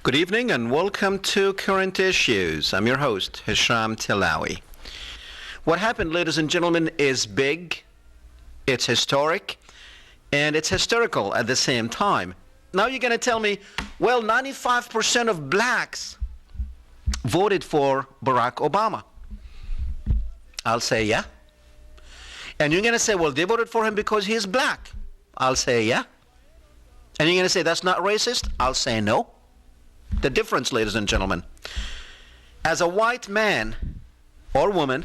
Good evening and welcome to Current Issues. I'm your host, Hisham Tilawi. What happened, ladies and gentlemen, is big, it's historic, and it's hysterical at the same time. Now you're going to tell me, well, 95% of blacks voted for Barack Obama. I'll say, yeah. And you're going to say, well, they voted for him because he's black. I'll say, yeah. And you're going to say, that's not racist? I'll say, no. The difference, ladies and gentlemen, as a white man or woman,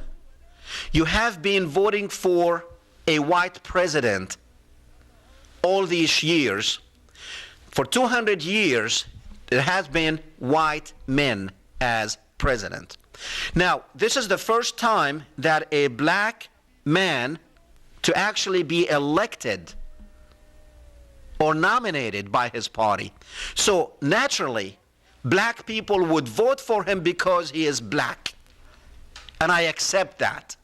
you have been voting for a white president all these years. For 200 years, there has been white men as president. Now, this is the first time that a black man to actually be elected or nominated by his party. So naturally, black people would vote for him because he is black. And I accept that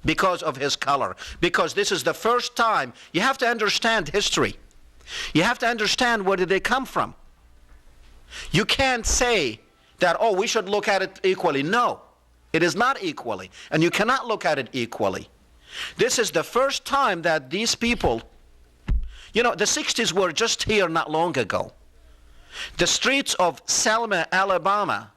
because of his color. Because this is the first time. You have to understand history. You have to understand where did they come from. You can't say that, oh, we should look at it equally. No, it is not equally. And you cannot look at it equally. This is the first time that these people, you know, the 60s were just here not long ago. The streets of Selma, Alabama,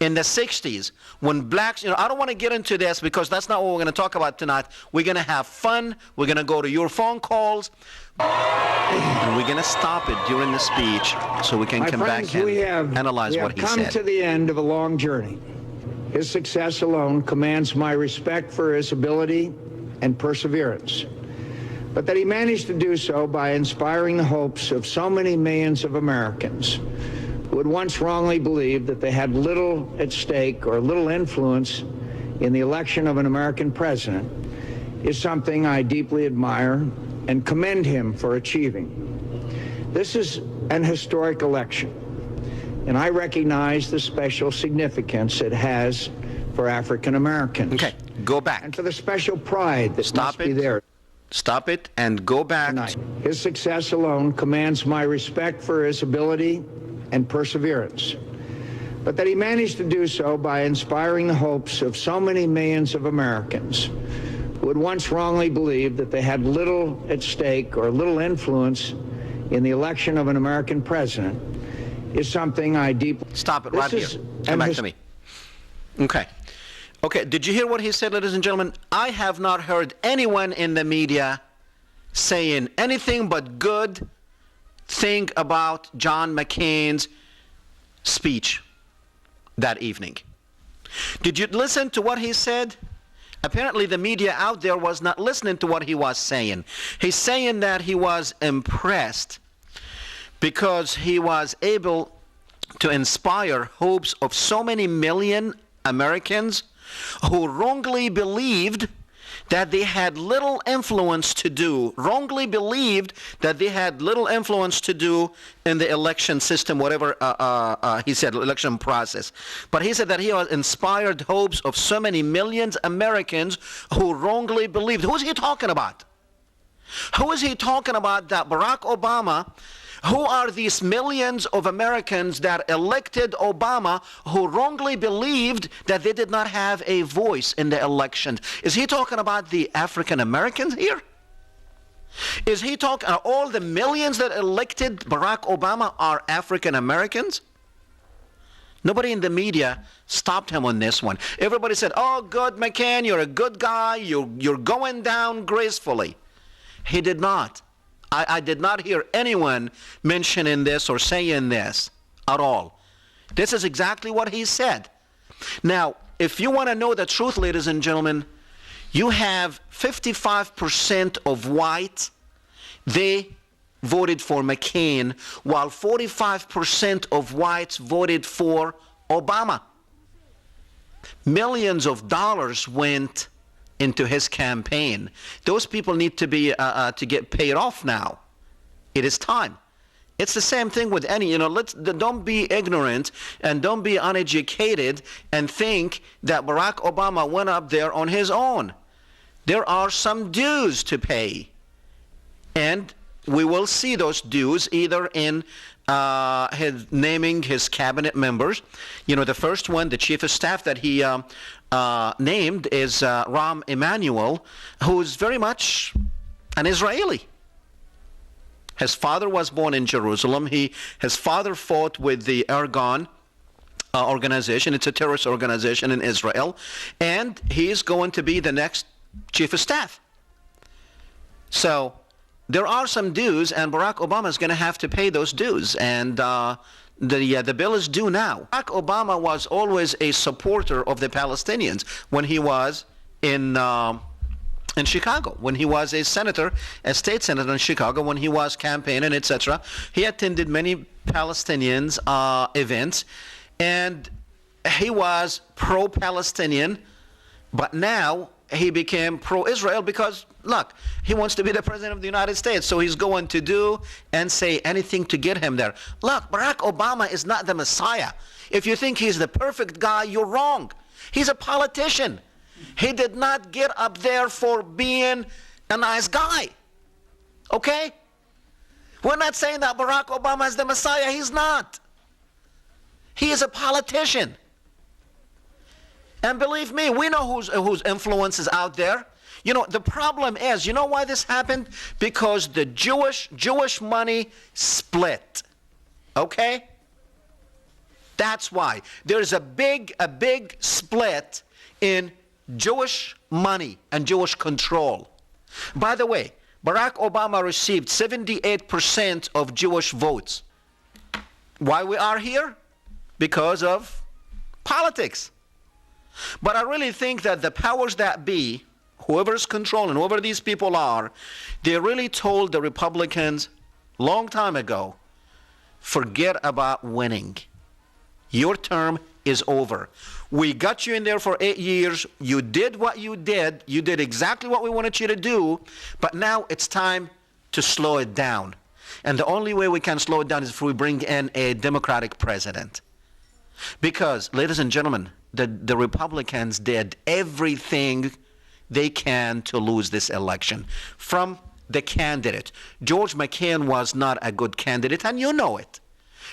in the 60s, when blacks, you know, I don't want to get into this because that's not what we're going to talk about tonight. We're going to have fun. We're going to go to your phone calls. And we're going to stop it during the speech so we can come back and analyze what he said. We have come to the end of a long journey. His success alone commands my respect for his ability and perseverance. But that he managed to do so by inspiring the hopes of so many millions of Americans who had once wrongly believed that they had little at stake or little influence in the election of an American president is something I deeply admire and commend him for achieving. This is an historic election, and I recognize the special significance it has for African Americans. Okay, go back. And for the special pride that must be there. Stop it and go back. Tonight. His success alone commands my respect for his ability and perseverance. But that he managed to do so by inspiring the hopes of so many millions of Americans who had once wrongly believed that they had little at stake or little influence in the election of an American president is something I deeply... Stop it right here. Come back to me. Okay. Okay, did you hear what he said, ladies and gentlemen? I have not heard anyone in the media saying anything but good thing about John McCain's speech that evening. Did you listen to what he said? Apparently the media out there was not listening to what he was saying. He's saying that he was impressed because he was able to inspire hopes of so many million Americans who wrongly believed that they had little influence to do, wrongly believed that they had little influence to do in the election system, whatever he said, election process. But he said that he has inspired hopes of so many millions Americans who wrongly believed. Who is he talking about? Who is he talking about that Barack Obama? Who are these millions of Americans that elected Obama who wrongly believed that they did not have a voice in the election? Is he talking about the African Americans here? Is he talking, all the millions that elected Barack Obama are African Americans? Nobody in the media stopped him on this one. Everybody said, oh, good, McCain, you're a good guy, you're going down gracefully. He did not. I did not hear anyone mentioning this or saying this at all. This is exactly what he said. Now, if you want to know the truth, ladies and gentlemen, you have 55% of whites, they voted for McCain, while 45% of whites voted for Obama. Millions of dollars went into his campaign. Those people need to be to get paid off now. It is time. It's the same thing with any, don't be ignorant and don't be uneducated and think that Barack Obama went up there on his own. There are some dues to pay. And we will see those dues either in naming his cabinet members. You know, the first one, the chief of staff that he named is Rahm Emanuel, who's very much an Israeli. His father was born in Jerusalem. His father fought with the Irgun organization. It's a terrorist organization in Israel. And he's going to be the next chief of staff. So there are some dues, and Barack Obama is going to have to pay those dues. And the bill is due now. Barack Obama was always a supporter of the Palestinians when he was in Chicago, when he was a senator, a state senator in Chicago, when he was campaigning, etc. He attended many Palestinians events, and he was pro-Palestinian, but now he became pro-Israel because, look, he wants to be the president of the United States, so he's going to do and say anything to get him there. Look, Barack Obama is not the Messiah. If you think he's the perfect guy, you're wrong. He's a politician. He did not get up there for being a nice guy. Okay? We're not saying that Barack Obama is the Messiah. He's not. He is a politician. And believe me, we know whose influence is out there. You know, the problem is, you know why this happened? Because the Jewish money split. Okay? That's why. There's a big split in Jewish money and Jewish control. By the way, Barack Obama received 78% of Jewish votes. Why we are here? Because of politics. But I really think that the powers that be, whoever's controlling, whoever these people are, they really told the Republicans long time ago, forget about winning. Your term is over. We got you in there for 8 years. You did what you did. You did exactly what we wanted you to do. But now it's time to slow it down. And the only way we can slow it down is if we bring in a Democratic president. Because, ladies and gentlemen, the Republicans did everything they can to lose this election. From the candidate. George McCain was not a good candidate, and you know it.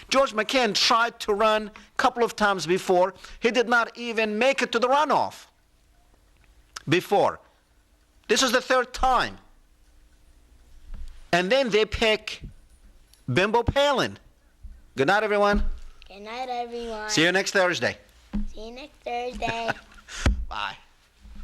George McCain tried to run a couple of times before. He did not even make it to the runoff before. This is the third time. And then they pick Bimbo Palin. Good night, everyone. Good night, everyone. See you next Thursday. See you next Thursday.